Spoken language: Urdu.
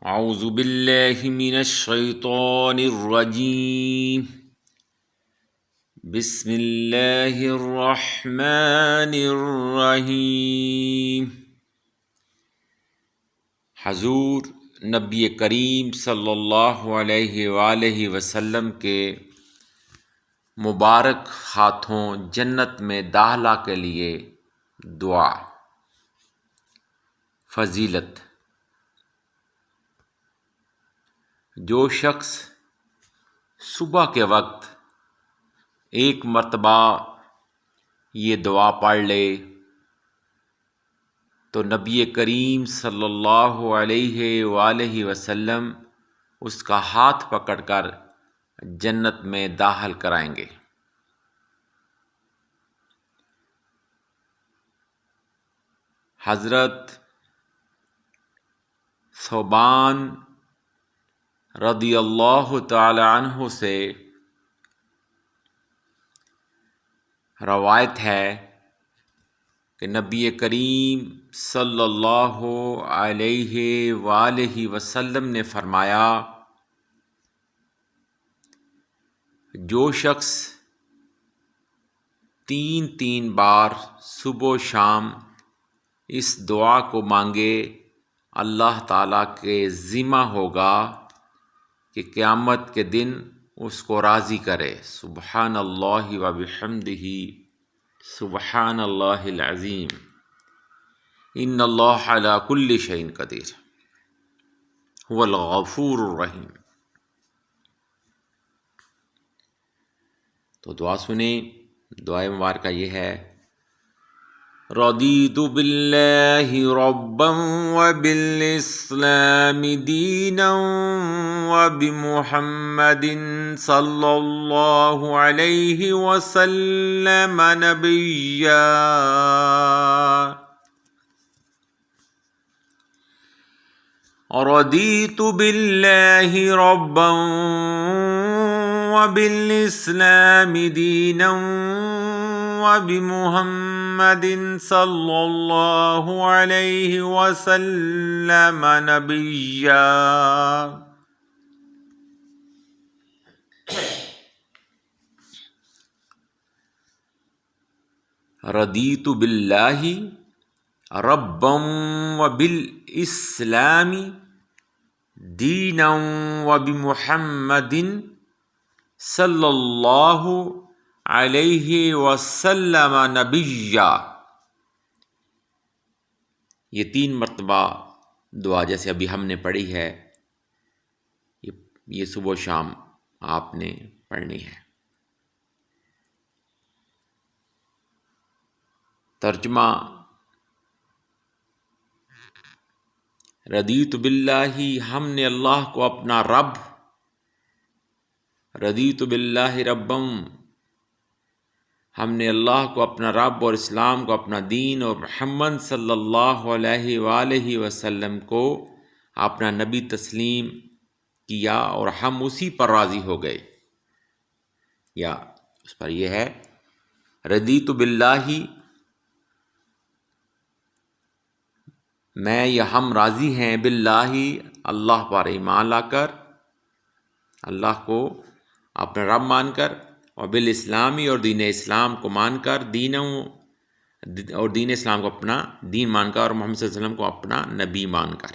اعوذ باللہ من الشیطان الرجیم بسم اللہ الرحمن الرحیم۔ حضور نبی کریم صلی اللہ علیہ وآلہ وسلم کے مبارک ہاتھوں جنت میں داخلہ کے لیے دعا۔ فضیلت: جو شخص صبح کے وقت ایک مرتبہ یہ دعا پڑھ لے تو نبی کریم صلی اللہ علیہ وآلہ وسلم اس کا ہاتھ پکڑ کر جنت میں داخل کرائیں گے۔ حضرت ثوبان رضی اللہ تعالی عنہ سے روایت ہے کہ نبی کریم صلی اللہ علیہ وآلہ وسلم نے فرمایا، جو شخص 3 بار صبح و شام اس دعا کو مانگے، اللہ تعالیٰ کے ذمہ ہوگا کہ قیامت کے دن اس کو راضی کرے۔ سبحان اللہ و بحمدہ، سبحان اللہ العظیم، ان اللہ علی کل شیء قدیر، هو الغفور الرحیم۔ تو دعا سنیں۔ دعائے مبارکہ یہ ہے: رضیت باللہ ربا وبالاسلام دینا وبمحمد صلی اللہ علیہ وسلم نبیا۔ رضیت باللہ ربا وبالاسلام دینا وبمحمد صلی اللہ علیہ وسلم نبیا۔ رضیت باللہ ربا وبالاسلام دینا وبمحمد صلی اللہ علیہ وسلم نبیا۔ یہ 3 مرتبہ دعا جیسے ابھی ہم نے پڑھی ہے، یہ صبح و شام آپ نے پڑھنی ہے۔ ترجمہ: رضیت باللہ، ہم نے اللہ کو اپنا رب، رضیت باللہ ربم، ہم نے اللہ کو اپنا رب اور اسلام کو اپنا دین اور محمد صلی اللہ علیہ وآلہ وسلم کو اپنا نبی تسلیم کیا اور ہم اسی پر راضی ہو گئے۔ یا اس پر یہ ہے: رضیت باللہ، میں یا ہم راضی ہیں، باللہ، اللہ پر ایمان لا کر، اللہ کو اپنا رب مان کر، اور بالاسلامی، اور دین اسلام کو مان کر، اور دین اسلام کو اپنا دین مان کر، اور محمد صلی اللہ علیہ وسلم کو اپنا نبی مان کر۔